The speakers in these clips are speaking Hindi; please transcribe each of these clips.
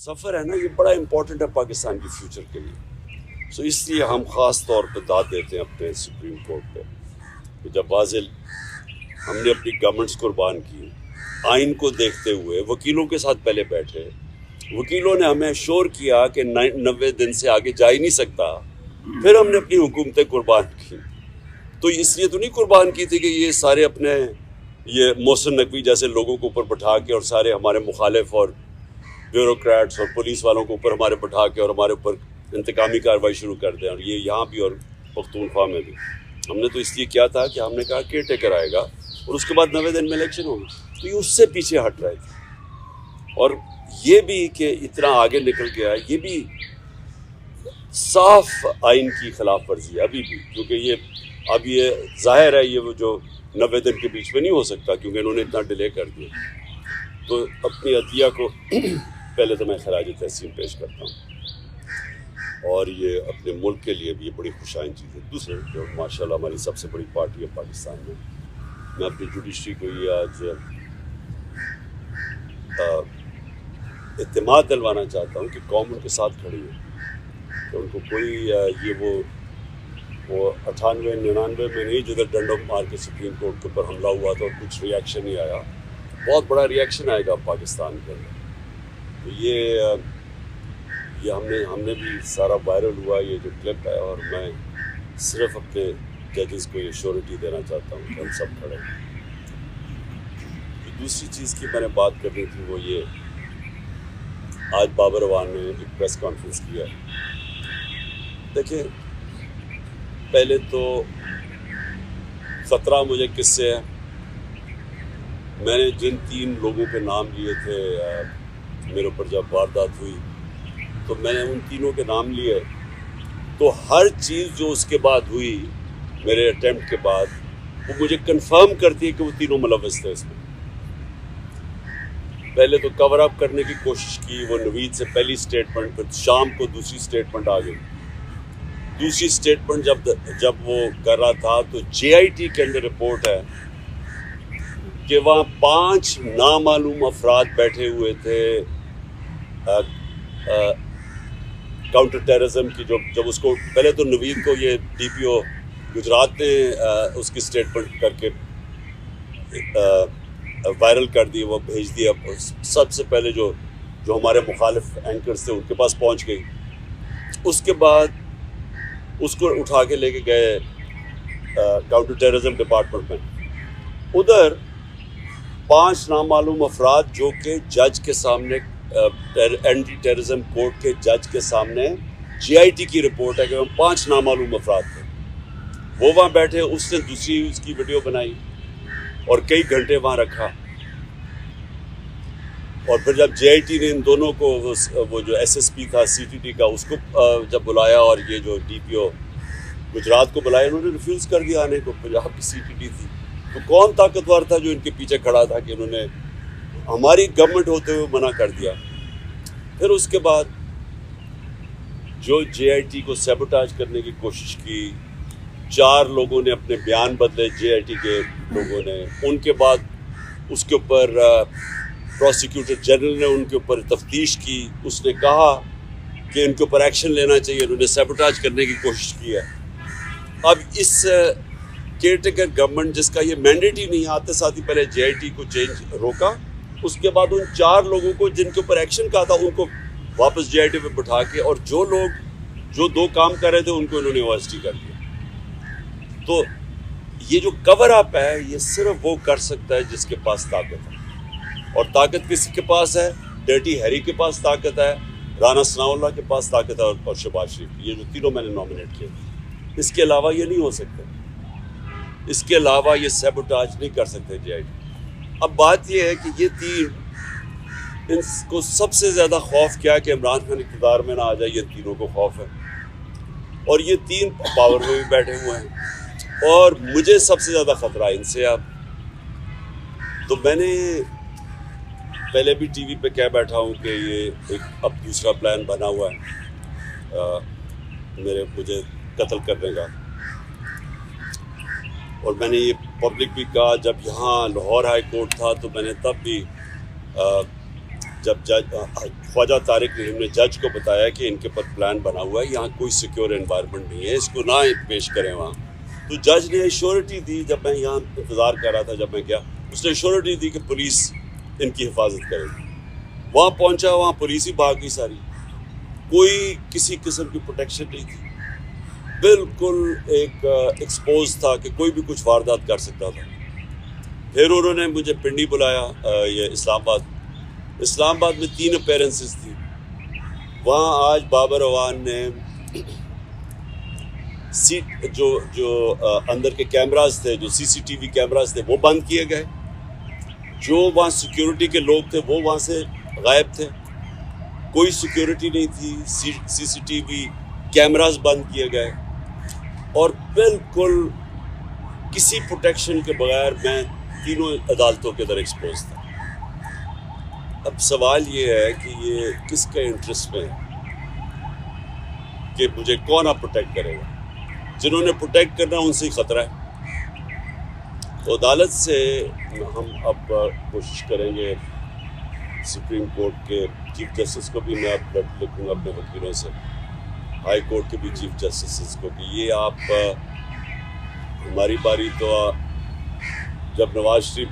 सफ़र है ना, ये बड़ा इम्पोर्टेंट है पाकिस्तान की फ्यूचर के लिए। सो इसलिए हम ख़ास तौर पर दाद देते हैं अपने सुप्रीम कोर्ट पे कि जब वाज़िल हमने अपनी गवर्नमेंट्स कुर्बान की, आइन को देखते हुए वकीलों के साथ पहले बैठे, वकीलों ने हमें श्योर किया कि 90 दिन से आगे जा ही नहीं सकता, फिर हमने अपनी हुकूमतें कुर्बान की। तो इसलिए तो नहीं कुर्बान की थी कि ये सारे अपने ये मोहसिन नकवी जैसे लोगों को ऊपर बैठा के और सारे हमारे मुखालिफ और ब्यूरोक्रेट्स और पुलिस वालों को ऊपर हमारे बैठा के और हमारे ऊपर इंतकामी कार्रवाई शुरू कर दें। और ये यहाँ भी और पख्तूनख्वा में भी हमने तो इसलिए किया था कि हमने कहा केयर टेकर आएगा और उसके बाद 90 दिन में इलेक्शन होगी, तो ये उससे पीछे हट रहे थे। और ये भी कि इतना आगे निकल गया, ये भी साफ आइन की खिलाफ वर्जी है अभी भी, क्योंकि ये जाहिर है ये वो जो 90 दिन के बीच में नहीं हो सकता क्योंकि इन्होंने इतना डिले कर दिया। तो अपनी अतिया को पहले तो मैं खराज तहसीन पेश करता हूँ और ये अपने मुल्क के लिए भी ये बड़ी खुशाइन चीज़ है। दूसरे जो माशाल्लाह हमारी सबसे बड़ी पार्टी है पाकिस्तान में, मैं अपनी जुडिशरी को ये आज इत्तेमाद दिलवाना चाहता हूँ कि कौम उनके साथ खड़ी है, तो उनको कोई ये वो 98-99 में नहीं जिधर डंडों मार के सुप्रीम कोर्ट के ऊपर हमला हुआ था और कुछ रिएक्शन नहीं आया, बहुत बड़ा रिएक्शन आएगा पाकिस्तान के अंदर। तो ये हमने भी सारा वायरल हुआ ये जो क्लिप है, और मैं सिर्फ अपने जजेस को ये श्योरिटी देना चाहता हूँ कि हम सब खड़े हैं। दूसरी चीज़ की मैंने बात करनी थी वो ये, आज बाबर अवान ने एक प्रेस कॉन्फ्रेंस किया। देखिए पहले तो 17 मुझे किस्से हैं, मैंने जिन 3 लोगों के नाम लिए थे मेरे ऊपर जब वारदात हुई, तो मैंने उन तीनों के नाम लिए, तो हर चीज़ जो उसके बाद हुई मेरे अटेम्प्ट के बाद वो मुझे कंफर्म करती है कि वो तीनों मुलव्वस थे इसमें। पहले तो कवर अप करने की कोशिश की, वो नवीद से पहली स्टेटमेंट, फिर शाम को दूसरी स्टेटमेंट आ गई। दूसरी स्टेटमेंट जब वो कर रहा था तो JIT के अंदर रिपोर्ट है कि वहाँ 5 नामालूम अफराद बैठे हुए थे काउंटर टेररिज्म की। जब उसको पहले तो नवीद को ये DPO गुजरात ने उसकी स्टेटमेंट करके वायरल कर दी, वो भेज दिया सबसे पहले जो हमारे मुखालिफ एंकर्स थे उनके पास पहुंच गई। उसके बाद उसको उठा के लेके गए काउंटर टेररिज्म डिपार्टमेंट में। उधर 5 नामालूम अफराद जो कि जज के सामने एंटी टेररिज्म कोर्ट के जज के सामने JIT की रिपोर्ट है कि हम 5 नामालूम अफराद थे, वो वहाँ बैठे। उसने दूसरी उसकी वीडियो बनाई और कई घंटे वहाँ रखा। और फिर जब JIT ने इन दोनों को वो जो SSP था CTT का उसको जब बुलाया और ये जो DPO गुजरात को बुलाया, इन्होंने रिफ्यूज़ कर दिया आने को। पंजाब की CTT थी, तो कौन ताकतवर था जो इनके पीछे खड़ा था कि इन्होंने हमारी गवर्नमेंट होते हुए मना कर दिया। फिर उसके बाद जो JIT को सैबोटाज करने की कोशिश की, 4 लोगों ने अपने बयान बदले JIT के लोगों ने। उनके बाद उसके ऊपर प्रोसिक्यूटर जनरल ने उनके ऊपर तफ्तीश की, उसने कहा कि इनके ऊपर एक्शन लेना चाहिए, उन्होंने सैबोटाज करने की कोशिश की है। अब इस केयरटेकर गवर्नमेंट जिसका ये मैंडेट ही नहीं, आते साथ ही पहले JIT को चेंज रोका, उसके बाद उन 4 लोगों को जिनके ऊपर एक्शन कहा था उनको वापस JIT पे बिठा के, और जो लोग जो 2 काम कर रहे थे उनको इन्होंने OST कर दिया। तो ये जो कवर अप है ये सिर्फ वो कर सकता है जिसके पास ताकत है, और ताकत किसी के पास है? डर्टी हैरी के पास ताकत है, राना सनाउल्लाह के पास ताकत है और शहबाज शरीफ। ये जो तीनों मैंने नॉमिनेट किए, इसके अलावा ये नहीं हो सकते, इसके अलावा ये सैबोटाज नहीं कर सकते JIT। अब बात ये है कि ये 3, इनको सबसे ज़्यादा खौफ क्या है कि इमरान खान इक़्तिदार में ना आ जाए, ये तीनों को खौफ है। और ये 3 पावर में भी बैठे हुए हैं और मुझे सबसे ज़्यादा ख़तरा है इनसे। अब तो मैंने पहले भी TV पे कह बैठा हूँ कि ये एक अब दूसरा प्लान बना हुआ है मुझे कत्ल करने का। और मैंने ये पब्लिक भी कहा, जब यहाँ लाहौर हाई कोर्ट था तो मैंने तब भी जब ख्वाजा तारिक रहीम ने जज को बताया कि इनके ऊपर प्लान बना हुआ है, यहाँ कोई सिक्योर एनवायरनमेंट नहीं है, इसको ना पेश करें वहाँ, तो जज ने श्योरिटी दी। जब मैं यहाँ इंतज़ार कर रहा था, जब मैं गया, उसने श्योरिटी दी कि पुलिस इनकी हिफाजत करेगी। वहाँ पहुँचा, वहाँ पुलिस ही भाग गई सारी, कोई किसी किस्म की प्रोटेक्शन नहीं थी, बिल्कुल एक एक्सपोज था कि कोई भी कुछ वारदात कर सकता था। फिर उन्होंने मुझे पिंडी बुलाया, ये इस्लामाबाद में 3 अपीयरेंसेस थी। वहाँ आज बाबर अवान ने जो अंदर के कैमरास थे, जो सीसीटीवी कैमरास थे, वो बंद किए गए। जो वहाँ सिक्योरिटी के लोग थे वो वहाँ से गायब थे, कोई सिक्योरिटी नहीं थी, सीसीटीवी कैमरास बंद किए गए और बिल्कुल किसी प्रोटेक्शन के बगैर मैं तीनों अदालतों के अंदर एक्सपोज था। अब सवाल ये है कि ये किसके इंटरेस्ट में है कि मुझे कौन आप प्रोटेक्ट करेगा। जिन्होंने प्रोटेक्ट करना उनसे ही ख़तरा है। तो अदालत से हम अब कोशिश करेंगे, सुप्रीम कोर्ट के चीफ जस्टिस को भी मैं अब लिखूँगा अपने वकीलों से, हाई कोर्ट के भी चीफ जस्टिस को, कि ये आप हमारी बारी तो जब नवाज शरीफ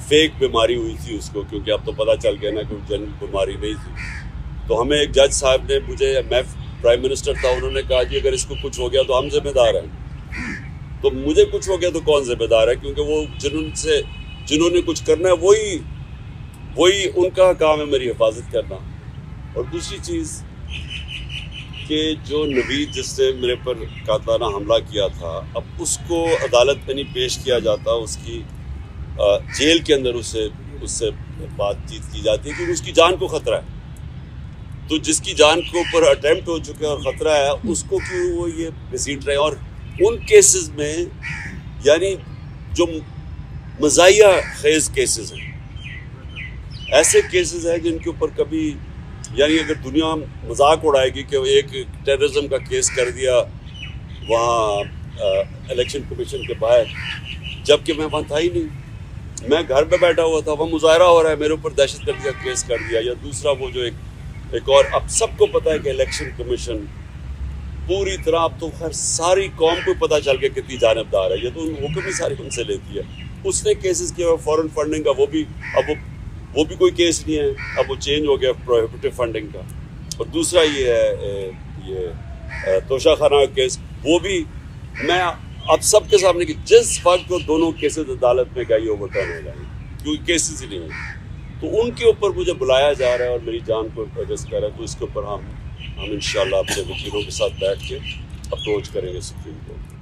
फेक बीमारी हुई थी उसको, क्योंकि अब तो पता चल गया ना कि जनरल बीमारी नहीं थी, तो हमें एक जज साहब ने, मैं प्राइम मिनिस्टर था, उन्होंने कहा कि अगर इसको कुछ हो गया तो हम जिम्मेदार हैं। तो मुझे कुछ हो गया तो कौन जिम्मेदार है, क्योंकि वो जिन्होंने कुछ करना है वही उनका काम है मेरी हिफाजत करना। और दूसरी चीज़ कि जो नवीद जिसने मेरे पर कातलाना हमला किया था, अब उसको अदालत में नहीं पेश किया जाता, उसकी जेल के अंदर उससे बातचीत की जाती है क्योंकि उसकी जान को ख़तरा है। तो जिसकी जान के ऊपर अटेम्प्ट हो चुका है और ख़तरा है, उसको क्यों वो ये घसीट रहे हैं। और उन केसेस में, यानी जो मज़ाहिया खेज़ केसेस हैं, ऐसे केसेस हैं जिनके ऊपर कभी, यानी अगर दुनिया मजाक उड़ाएगी कि एक टेररिज्म का केस कर दिया वहाँ इलेक्शन कमीशन के बाहर, जबकि मैं वहाँ था ही नहीं, मैं घर पे बैठा हुआ था, वहाँ मुजाहरा हो रहा है, मेरे ऊपर दहशतगर्दी का केस कर दिया। या दूसरा वो जो एक और, अब सबको पता है कि इलेक्शन कमीशन पूरी तरह, अब तो खैर सारी कौम को पता चल गया कितनी जानबदार है, ये तो हुक्म ही सारी उनसे लेती है। उसने केसेस किया फॉरेन फंडिंग का, वो भी कोई केस नहीं है, अब वो चेंज हो गया प्रोहिबिटिव फंडिंग का। और दूसरा ये है तोशाखाना का केस, वो भी मैं अब सबके सामने कि जिस वक्त को दोनों केसेस अदालत में गई ओवरटर्न हो जाएंगे, क्योंकि केसेस ही नहीं है, तो उनके ऊपर मुझे बुलाया जा रहा है और मेरी जान को रिस्क कर रहा है। तो इसके ऊपर हम इंशाल्लाह अपने वकीलों के साथ बैठ के अप्रोच करेंगे सुप्रीम कोर्ट।